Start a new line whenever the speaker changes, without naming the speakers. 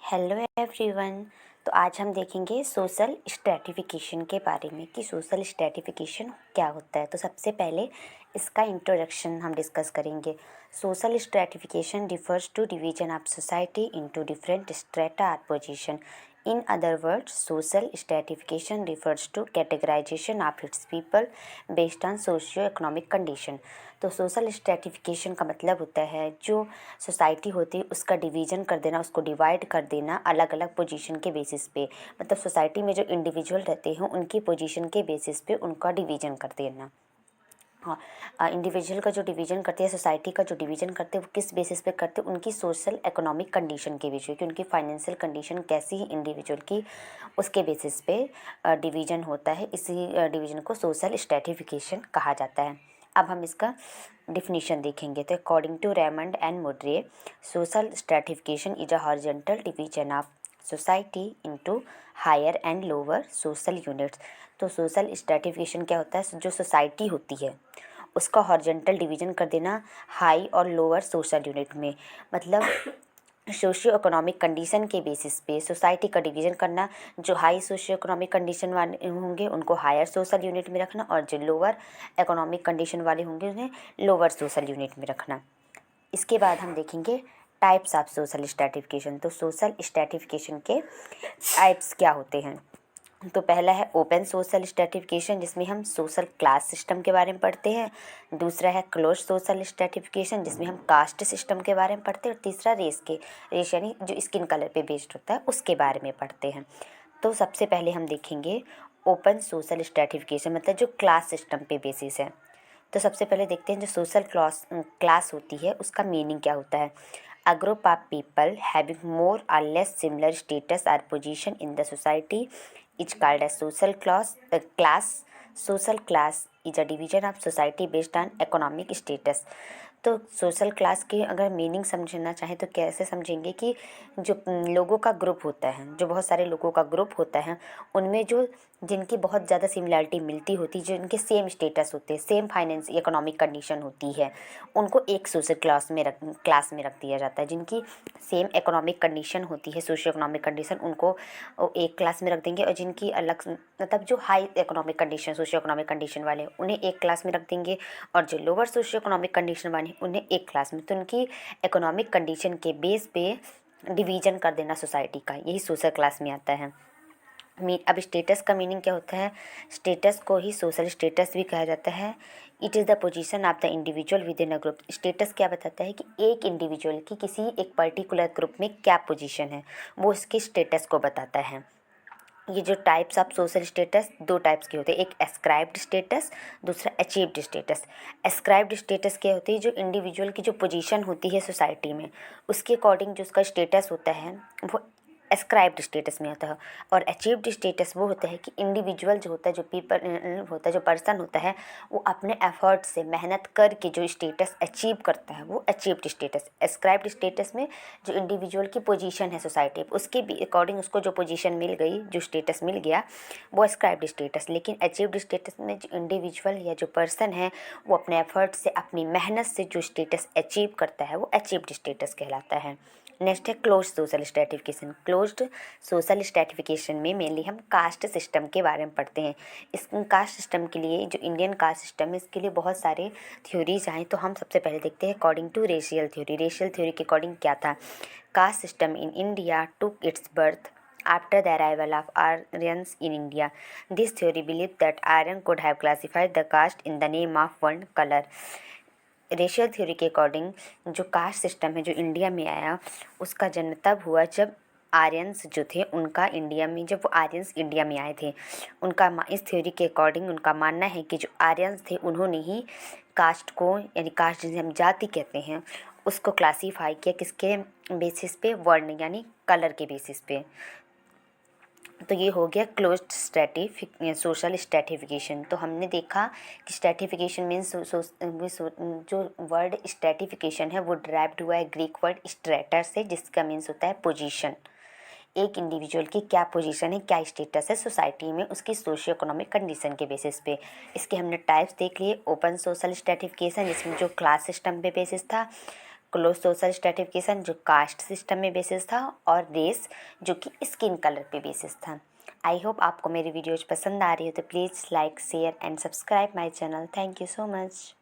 Hello everyone. तो आज हम देखेंगे सोशल स्ट्रैटिफिकेशन के बारे में कि सोशल स्ट्रैटिफिकेशन क्या होता है। तो सबसे पहले इसका इंट्रोडक्शन हम डिस्कस करेंगे। Social stratification refers to division of society into different strata और position. In other words, social stratification refers to categorization of its people based on socio-economic condition। तो सोशल स्ट्रैटिफिकेशन का मतलब होता है जो सोसाइटी होती है उसका डिवीज़न कर देना, उसको डिवाइड कर देना अलग अलग पोजीशन के बेसिस पे। मतलब सोसाइटी में जो इंडिविजुअल रहते हैं उनकी पोजीशन के बेसिस पे उनका डिवीज़न कर देना। हाँ, इंडिविजुअल का जो डिवीज़न करते हैं, सोसाइटी का जो डिवीज़न करते हैं वो किस बेसिस पे करते हैं? उनकी सोशल इकोनॉमिक कंडीशन के बेसिस पे कि उनकी फाइनेंशियल कंडीशन कैसी है इंडिविजुअल की, उसके बेसिस पे डिवीज़न होता है। इसी डिवीज़न को सोशल स्ट्रैटिफिकेशन कहा जाता है। अब हम इसका डिफिनीशन देखेंगे। तो according to Raymond and Modre, social stratification is a horizontal division of society into higher and lower social units. तो सोशल स्ट्रैटिफिकेशन क्या होता है? जो सोसाइटी होती है उसका हॉरिजॉन्टल डिवीजन कर देना हाई और लोअर सोशल यूनिट में। मतलब सोशियो इकोनॉमिक कंडीशन के बेसिस पे सोसाइटी का डिवीज़न करना। जो हाई सोशियो इकोनॉमिक कंडीशन वाले होंगे उनको हायर सोशल यूनिट में रखना और जो लोअर इकोनॉमिक कंडीशन वाले होंगे उन्हें लोअर सोशल यूनिट में रखना। इसके बाद हम देखेंगे टाइप्स ऑफ सोशल स्ट्रैटिफिकेशन। तो सोशल स्ट्रैटिफिकेशन के टाइप्स क्या होते हैं? तो पहला है ओपन सोशल स्ट्रैटिफिकेशन, जिसमें हम सोशल क्लास सिस्टम के बारे में पढ़ते हैं। दूसरा है क्लोज सोशल स्ट्रैटिफिकेशन, जिसमें हम कास्ट सिस्टम के बारे में पढ़ते हैं। और तीसरा रेस यानी जो स्किन कलर पे बेस्ड होता है उसके बारे में पढ़ते हैं। तो सबसे पहले हम देखेंगे ओपन सोशल स्ट्रैटिफिकेशन, मतलब जो क्लास सिस्टम पे बेसिस है। तो सबसे पहले देखते हैं जो सोशल क्लास होती है उसका मीनिंग क्या होता है। A group of people having more or less similar status or position in the society is called as social class. Social class is a division of society based on economic status। तो social class की अगर meaning समझना चाहें तो कैसे समझेंगे कि जो लोगों का ग्रुप होता है, जो बहुत सारे लोगों का ग्रुप होता है, उनमें जो जिनकी बहुत ज़्यादा सिमिलरिटी मिलती होती है, जिनके सेम स्टेटस होते हैं, सेम फाइनेंस इकोनॉमिक कंडीशन होती है, उनको एक सोशल क्लास में रख दिया जाता है। जिनकी सेम इकोनॉमिक कंडीशन होती है, सोशियो इकोनॉमिक कंडीशन, उनको एक क्लास में रख देंगे। और जिनकी अलग मतलब जो high economic condition, socio economic condition वाले उन्हें एक क्लास में रख देंगे। और जो लोअर सोशियो इकोनॉमिक कंडीशन वाले उन्हें एक क्लास में। तो उनकी इकोनॉमिक कंडीशन के बेस पे डिवीजन कर देना सोसाइटी का, यही सोशल क्लास में आता है। अब स्टेटस का मीनिंग क्या होता है? स्टेटस को ही सोशल स्टेटस भी कहा जाता है। It is the position of the individual with in a group. Status क्या बताता है कि एक इंडिविजुअल की किसी एक पर्टिकुलर ग्रुप में क्या पोजीशन है, वो उसके स्टेटस को बताता है। ये जो टाइप्स ऑफ सोशल स्टेटस दो टाइप्स के होते हैं, एक एस्क्राइब्ड स्टेटस, दूसरा अचीव्ड स्टेटस। एस्क्राइब्ड स्टेटस क्या होती है? जो इंडिविजुअल की जो पोजीशन होती है सोसाइटी में उसके अकॉर्डिंग जो उसका स्टेटस होता है वो एस्क्राइब्ड स्टेटस में आता है। और अचीव्ड स्टेटस वो होता है कि इंडिविजुअल जो होता है, जो पीपल होता है, जो पर्सन होता है, वो अपने एफर्ट से मेहनत करके जो स्टेटस अचीव करता है वो अचीव्ड स्टेटस। एस्क्राइब्ड स्टेटस में जो इंडिविजुअल की पोजीशन है सोसाइटी उसके भी अकॉर्डिंग उसको जो पोजीशन मिल गई, जो स्टेटस मिल गया, वो एस्क्राइब्ड स्टेटस। लेकिन अचीव्ड स्टेटस में जो इंडिविजुअल या जो पर्सन है वो अपने एफर्ट से, अपनी मेहनत से जो स्टेटस अचीव करता है वो अचीव्ड स्टेटस कहलाता है। नेक्स्ट है close social stratification. Closed social stratification में मेनली हम कास्ट सिस्टम के बारे में पढ़ते हैं। इस कास्ट सिस्टम के लिए, जो इंडियन कास्ट सिस्टम है, इसके लिए बहुत सारे थ्योरीज आए। तो हम सबसे पहले देखते हैं according to racial theory. Racial theory के अकॉर्डिंग क्या था? Caste system in India took its birth after the arrival of Aryans in India. This theory believed that Aryan could have classified the caste in the name of one color. Racial theory के according जो caste system है जो India में आया उसका जन्म तब हुआ जब आर्यंस जो थे उनका इंडिया में, जब वो आर्यंस इंडिया में आए थे, उनका इस थ्योरी के अकॉर्डिंग उनका मानना है कि जो आर्यंस थे उन्होंने ही कास्ट को, यानी कास्ट जिसे हम जाति कहते हैं, उसको क्लासीफाई किया किसके बेसिस पे? वर्ण यानी कलर के बेसिस पे। तो ये हो गया क्लोज्ड सोशल स्ट्रैटिफिकेशन। तो हमने देखा कि स्ट्रैटिफिकेशन मीन्स जो वर्ड स्ट्रैटिफिकेशन है वो ड्राइव्ड हुआ है ग्रीक वर्ड स्ट्रेटर से, जिसका मीन्स होता है पोजीशन। एक इंडिविजुअल की क्या पोजीशन है, क्या स्टेटस है सोसाइटी में, उसकी सोशियो इकोनॉमिक कंडीशन के बेसिस पे। इसके हमने टाइप्स देख लिए। ओपन सोशल स्ट्रैटिफिकेशन, जिसमें जो क्लास सिस्टम पे बेसिस था। क्लोज सोशल स्ट्रेटिफिकेशन जो कास्ट सिस्टम में बेसिस था, और रेस जो कि स्किन कलर पे बेसिस था। आई होप आपको मेरी वीडियोज पसंद आ रही हो तो please like share and subscribe my channel. Thank you so much.